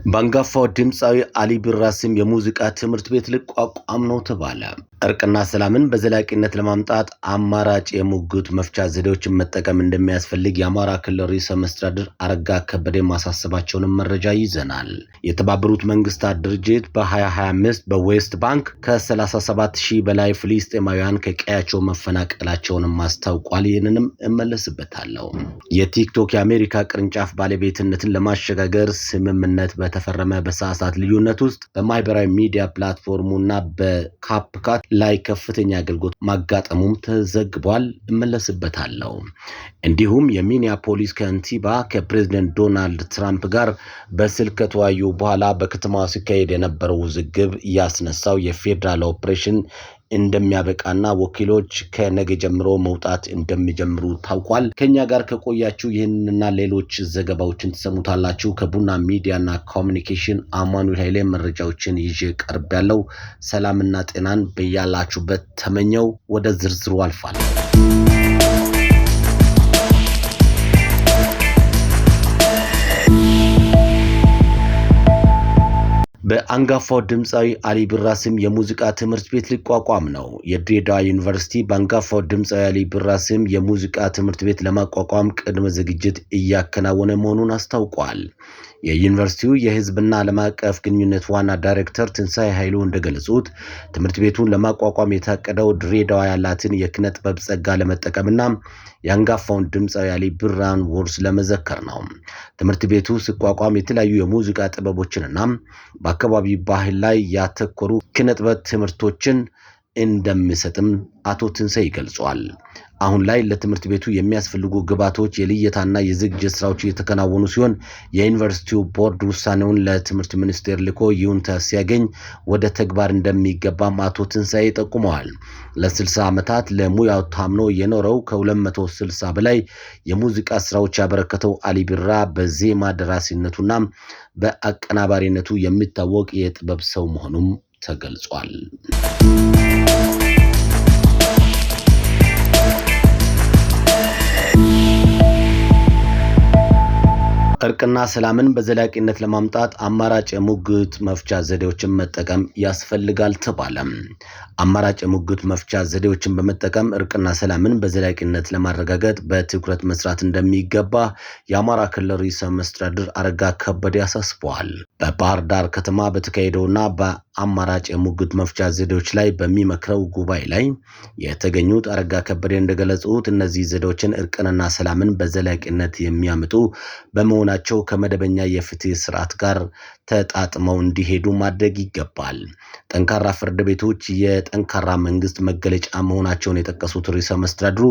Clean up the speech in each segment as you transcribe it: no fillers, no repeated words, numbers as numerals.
ባንጋፋው ድምፃዊ አሊ ቢራ ስም የሙዚቃ ትምህርት ቤት ሊቋቋም ነው ተባለ። እርቅና ሰላምን በዘላቂነት ለማምጣት አማራጭ የሙግት መፍቻ ዘዴዎችን መጠቀም እንደሚያስፈልግ የአማራ ክልል ርዕሰ መስተዳድር አረጋ ከበደ ማሳሰባቸውን መረጃ ይዘናል። የተባበሩት መንግስታት ድርጅት በ2025 በዌስት ባንክ ከ37000 በላይ ፍልስጤማውያን ከቀያቸው መፈናቀላቸውን ማስታውቋል። ይህንንም እመለስበታለሁ። የቲክቶክ የአሜሪካ ቅርንጫፍ ባለቤትነትን ለማሸጋገር ስምምነት በተፈረመ በሰዓታት ልዩነት ውስጥ በማህበራዊ ሚዲያ ፕላትፎርሙና በካፕካት ላይ ከፍተኛ አገልግሎት ማጋጠሙም ተዘግቧል። እመለስበታለሁ። እንዲሁም የሚኒያፖሊስ ከንቲባ ከፕሬዝዳንት ዶናልድ ትራምፕ ጋር በስልክ ከተወያዩ በኋላ በከተማዋ ሲካሄድ የነበረው ውዝግብ ያስነሳው የፌደራል ኦፕሬሽን እንደሚያበቃና ወኪሎች ከነገ ጀምሮ መውጣት እንደሚጀምሩ ታውቋል። ከኛ ጋር ከቆያችሁ ይህንንና ሌሎች ዘገባዎችን ተሰሙታላችሁ። ከቡና ሚዲያና ኮሙኒኬሽን አማኑኤል ኃይሌ መረጃዎችን ይዤ ቀርቤያለሁ። ሰላምና ጤናን በያላችሁበት ተመኘው። ወደ ዝርዝሩ አልፋለሁ። በአንጋፋው ድምፃዊ አሊ ቢራ ስም የሙዚቃ ትምህርት ቤት ሊቋቋም ነው። የድሬዳዋ ዩኒቨርሲቲ በአንጋፋው ድምፃዊ አሊ ቢራ ስም የሙዚቃ ትምህርት ቤት ለማቋቋም ቅድመ ዝግጅት እያከናወነ መሆኑን አስታውቋል። የዩኒቨርሲቲው የህዝብና ዓለም አቀፍ ግንኙነት ዋና ዳይሬክተር ትንሳኤ ኃይሉ እንደገለጹት ትምህርት ቤቱን ለማቋቋም የታቀደው ድሬዳዋ ያላትን የኪነ ጥበብ ጸጋ ለመጠቀምና የአንጋፋውን ድምፃዊ አሊ ቢራን ውርስ ለመዘከር ነው። ትምህርት ቤቱ ሲቋቋም የተለያዩ የሙዚቃ ጥበቦችንና በአካባቢ ባህል ላይ ያተኮሩ ኪነ ጥበብ ትምህርቶችን እንደሚሰጥም አቶ ትንሳኤ ገልጿል። አሁን ላይ ለትምህርት ቤቱ የሚያስፈልጉ ግብዓቶች የልየታና የዝግጅት ስራዎች እየተከናወኑ ሲሆን የዩኒቨርሲቲው ቦርድ ውሳኔውን ለትምህርት ሚኒስቴር ልኮ ይሁንታ ሲያገኝ ወደ ተግባር እንደሚገባም አቶ ትንሳኤ ጠቁመዋል። ለ60 ዓመታት ለሙያው ታምኖ የኖረው ከ260 በላይ የሙዚቃ ስራዎች ያበረከተው አሊ ቢራ በዜማ ደራሲነቱና በአቀናባሪነቱ የሚታወቅ የጥበብ ሰው መሆኑም ተገልጿል። እርቅና ሰላምን በዘላቂነት ለማምጣት አማራጭ የሙግት መፍቻ ዘዴዎችን መጠቀም ያስፈልጋል ተባለ። አማራጭ የሙግት መፍቻ ዘዴዎችን በመጠቀም እርቅና ሰላምን በዘላቂነት ለማረጋገጥ በትኩረት መስራት እንደሚገባ የአማራ ክልል ርዕሰ መስተዳድር አረጋ ከበደ ያሳስበዋል። በባህር ዳር ከተማ በተካሄደውና በአማራጭ የሙግት መፍቻ ዘዴዎች ላይ በሚመክረው ጉባኤ ላይ የተገኙት አረጋ ከበደ እንደገለጹት እነዚህ ዘዴዎችን እርቅንና ሰላምን በዘላቂነት የሚያመጡ በመሆናቸው ከመደበኛ የፍትህ ስርዓት ጋር ተጣጥመው እንዲሄዱ ማድረግ ይገባል። ጠንካራ ፍርድ ቤቶች የጠንካራ መንግስት መገለጫ መሆናቸውን የጠቀሱት ርዕሰ መስተዳድሩ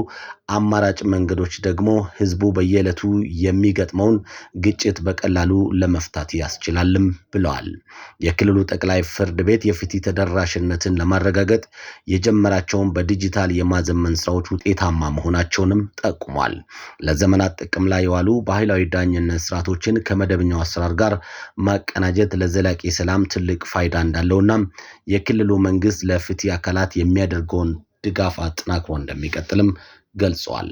አማራጭ መንገዶች ደግሞ ህዝቡ በየዕለቱ የሚገጥመውን ግጭት በቀላሉ ለመፍታት ያስችላልም ብለዋል። የክልሉ ጠቅላይ ፍርድ ቤት የፍትህ ተደራሽነትን ለማረጋገጥ የጀመራቸውን በዲጂታል የማዘመን ስራዎች ውጤታማ መሆናቸውንም ጠቁሟል። ለዘመናት ጥቅም ላይ የዋሉ ባህላዊ ዳኝነት ስርዓቶችን ከመደበኛው አሰራር ጋር ማቀናጀት ለዘላቂ ሰላም ትልቅ ፋይዳ እንዳለውና የክልሉ መንግስት ለፍትህ አካላት የሚያደርገውን ድጋፍ አጠናክሮ እንደሚቀጥልም ገልጿል።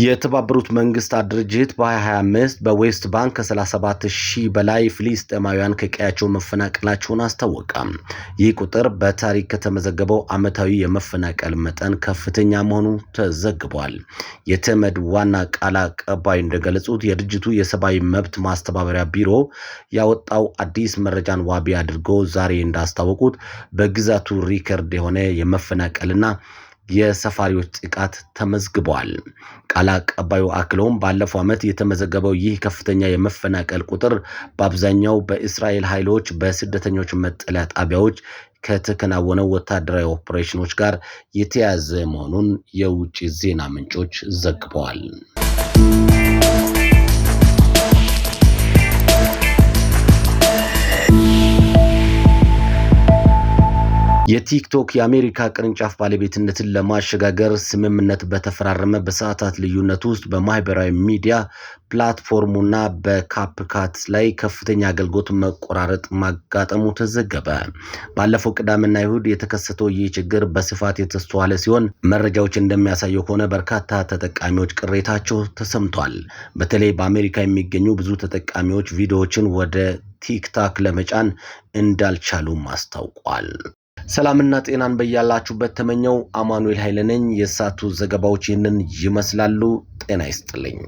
የተባበሩት መንግስታት ድርጅት በ2025 በዌስት ባንክ ከ37000 በላይ ፍልስጤማውያን ከቀያቸው መፈናቀላቸውን አስታወቀ። ይህ ቁጥር በታሪክ ከተመዘገበው ዓመታዊ የመፈናቀል መጠን ከፍተኛ መሆኑ ተዘግቧል። የተመድ ዋና ቃል አቀባይ እንደገለጹት የድርጅቱ የሰብአዊ መብት ማስተባበሪያ ቢሮ ያወጣው አዲስ መረጃን ዋቢ አድርጎ ዛሬ እንዳስታወቁት በግዛቱ ሪከርድ የሆነ የመፈናቀልና የሰፋሪዎች ጥቃት ተመዝግቧል። ቃል አቀባዩ አክለውም ባለፈው ዓመት የተመዘገበው ይህ ከፍተኛ የመፈናቀል ቁጥር በአብዛኛው በእስራኤል ኃይሎች በስደተኞች መጠለያ ጣቢያዎች ከተከናወነው ወታደራዊ ኦፕሬሽኖች ጋር የተያያዘ መሆኑን የውጭ ዜና ምንጮች ዘግበዋል። የቲክቶክ የአሜሪካ ቅርንጫፍ ባለቤትነትን ለማሸጋገር ስምምነት በተፈራረመ በሰዓታት ልዩነት ውስጥ በማህበራዊ ሚዲያ ፕላትፎርሙና በካፕካት ላይ ከፍተኛ አገልግሎት መቆራረጥ ማጋጠሙ ተዘገበ። ባለፈው ቅዳሜና ይሁድ የተከሰተው ይህ ችግር በስፋት የተስተዋለ ሲሆን መረጃዎች እንደሚያሳየው ከሆነ በርካታ ተጠቃሚዎች ቅሬታቸው ተሰምቷል። በተለይ በአሜሪካ የሚገኙ ብዙ ተጠቃሚዎች ቪዲዮዎችን ወደ ቲክታክ ለመጫን እንዳልቻሉም አስታውቋል። ሰላምና ጤናን በያላችሁበት ተመኘው። አማኑኤል ኃይለ ነኝ። የሳቱ ዘገባዎች ይህንን ይመስላሉ። ጤና ይስጥልኝ።